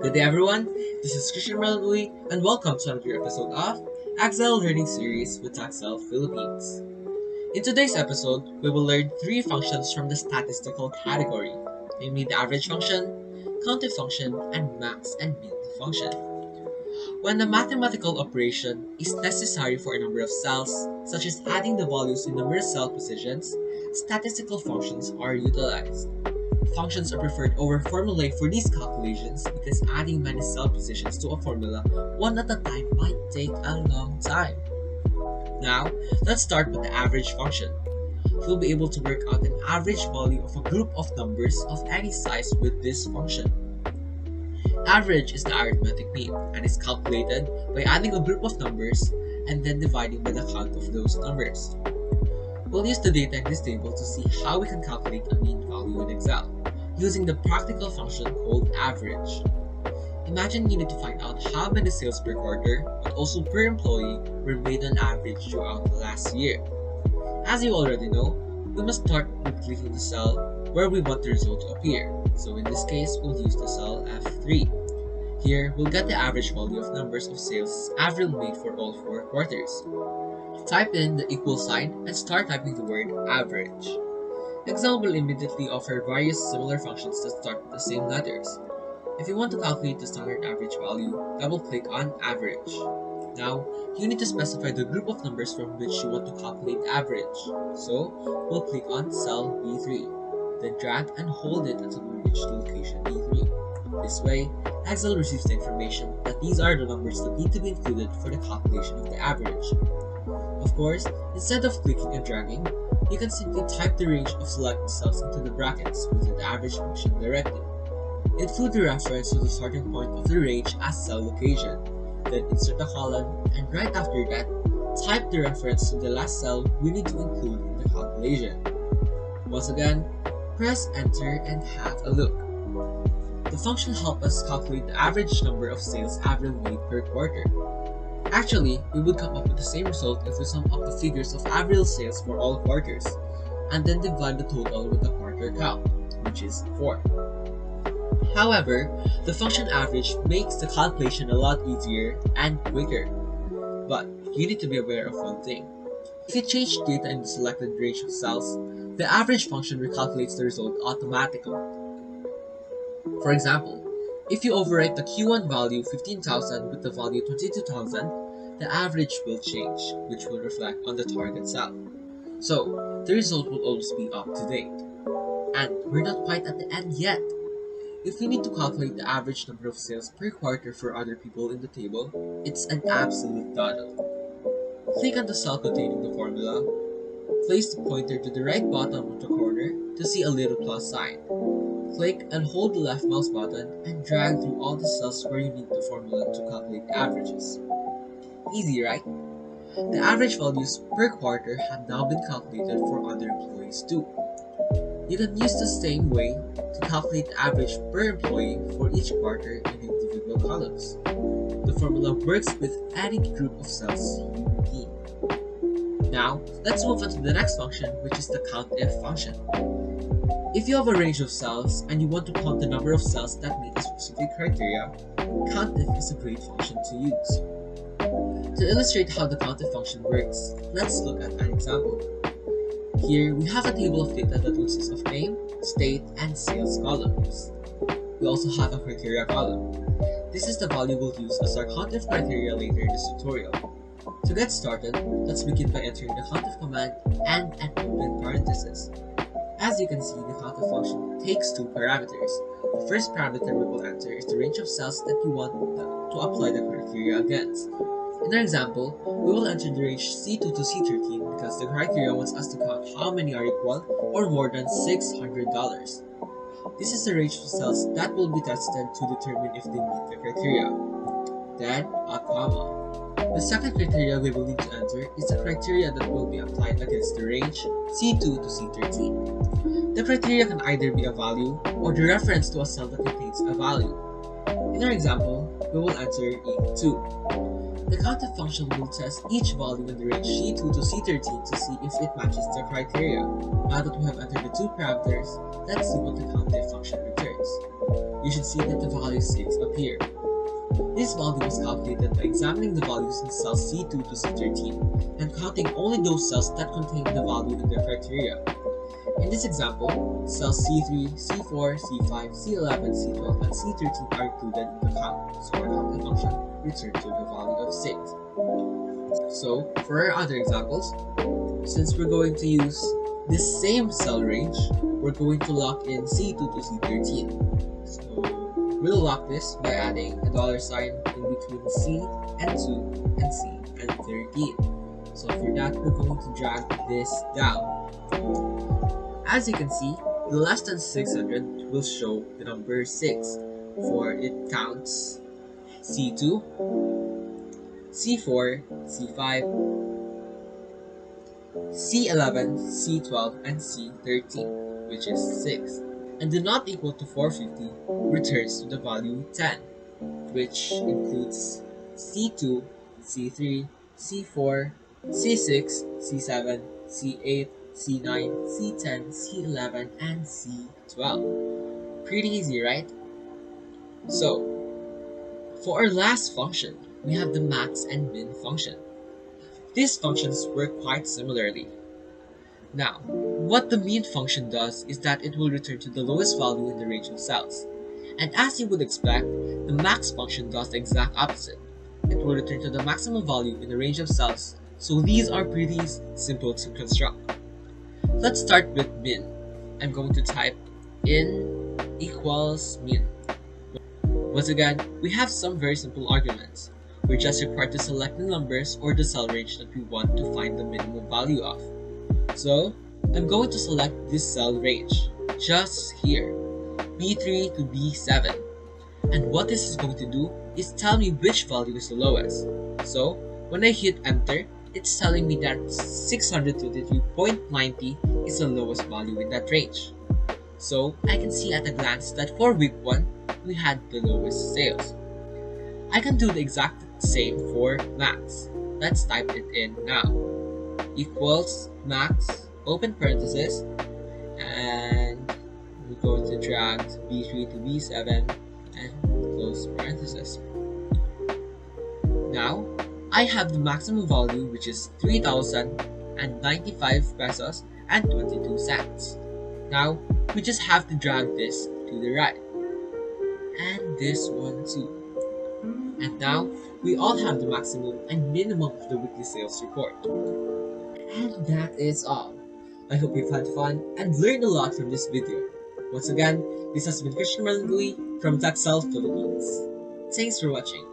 Good day everyone, this is Christian Melody and welcome to another episode of Excel Learning Series with Excel Philippines. In today's episode, we will learn three functions from the statistical category, namely the average function, COUNTIF function, and max and min function. When a mathematical operation is necessary for a number of cells, such as adding the values in numerous cell positions, statistical functions are utilized. Functions are preferred over formulae for these calculations because adding many cell positions to a formula one at a time might take a long time. Now, let's start with the average function. You'll be able to work out an average value of a group of numbers of any size with this function. Average is the arithmetic mean and is calculated by adding a group of numbers and then dividing by the count of those numbers. We'll use the data in this table to see how we can calculate a mean value in Excel, using the practical function called average. Imagine you need to find out how many sales per quarter, but also per employee, were made on average throughout the last year. As you already know, we must start with clicking the cell where we want the result to appear. So in this case, we'll use the cell F3. Here, we'll get the average value of numbers of sales average made for all 4 quarters. Type in the equal sign and start typing the word average. Excel will immediately offer various similar functions that start with the same letters. If you want to calculate the standard average value, double-click on average. Now, you need to specify the group of numbers from which you want to calculate average. So, we'll click on cell B3, then drag and hold it until we reach the location B3. This way, Excel receives the information that these are the numbers that need to be included for the calculation of the average. Of course, instead of clicking and dragging, you can simply type the range of selected cells into the brackets within the average function directly. Include the reference to the starting point of the range as cell location, then insert a column, and right after that, type the reference to the last cell we need to include in the calculation. Once again, press enter and have a look. The function helps us calculate the average number of sales average made per quarter. Actually, we would come up with the same result if we sum up the figures of average sales for all quarters, and then divide the total with the quarter count, which is 4. However, the function average makes the calculation a lot easier and quicker. But you need to be aware of one thing. If you change data in the selected range of cells, the average function recalculates the result automatically. For example, if you overwrite the Q1 value 15,000 with the value 22,000, the average will change, which will reflect on the target cell. So, the result will always be up to date. And we're not quite at the end yet. If we need to calculate the average number of sales per quarter for other people in the table, it's an absolute doddle. Click on the cell containing the formula, place the pointer to the right bottom of the corner to see a little plus sign. Click and hold the left mouse button and drag through all the cells where you need the formula to calculate averages. Easy, right? The average values per quarter have now been calculated for other employees too. You can use the same way to calculate the average per employee for each quarter in individual columns. The formula works with any group of cells you need. Now, let's move on to the next function, which is the COUNTIF function. If you have a range of cells and you want to count the number of cells that meet a specific criteria, COUNTIF is a great function to use. To illustrate how the COUNTIF function works, let's look at an example. Here, we have a table of data that consists of name, state, and sales columns. We also have a criteria column. This is the value we'll use as our COUNTIF criteria later in this tutorial. To get started, let's begin by entering the COUNTIF command and an open parenthesis. As you can see, the COUNTIF function takes 2 parameters. The first parameter we will enter is the range of cells that you want to apply the criteria against. In our example, we will enter the range C2 to C13 because the criteria wants us to count how many are equal or more than $600. This is the range of cells that will be tested to determine if they meet the criteria. Then, a comma. The second criteria we will need to enter is the criteria that will be applied against the range C2 to C13. The criteria can either be a value or the reference to a cell that contains a value. In our example, we will enter E2. The COUNTIF function will test each value in the range C2 to C13 to see if it matches the criteria. Now that we have entered the two parameters, let's see what the COUNTIF function returns. You should see that the value 6 appear. This value was calculated by examining the values in cells C2 to C13 and counting only those cells that contain the value in their criteria. In this example, cells C3, C4, C5, C11, C12, and C13 are included in the count, so our counting function returns to the value of 6. So, for our other examples, since we're going to use this same cell range, we're going to lock in C2 to C13. So, we'll lock this by adding a dollar sign in between C and 2 and C and 13. So for that, we're going to drag this down. As you can see, the less than 600 will show the number 6, for it counts C2, C4, C5, C11, C12, and C13, which is 6. And the not equal to 450 returns to the value 10, which includes C2, C3, C4, C6, C7, C8, C9, C10, C11, and C12. Pretty easy, right? So, for our last function, we have the max and min function. These functions work quite similarly. Now, what the mean function does is that it will return to the lowest value in the range of cells. And as you would expect, the max function does the exact opposite. It will return to the maximum value in the range of cells, so these are pretty simple to construct. Let's start with min. I'm going to type in equals min. Once again, we have some very simple arguments. We're just required to select the numbers or the cell range that we want to find the minimum value of. So, I'm going to select this cell range, just here, B3 to B7. And what this is going to do is tell me which value is the lowest. So, when I hit enter, it's telling me that 623.90 is the lowest value in that range. So, I can see at a glance that for week 1, we had the lowest sales. I can do the exact same for max. Let's type it in now. Equals max, open parenthesis, and we're going to drag B3 to B7 and close parenthesis. Now, I have the maximum value, which is 3,095 pesos and 22 cents. Now, we just have to drag this to the right. And this one too. And now, we all have the maximum and minimum of the weekly sales report. And that is all. I hope you've had fun and learned a lot from this video. Once again, this has been Christian Marlon from Taxel Philippines. Thanks for watching.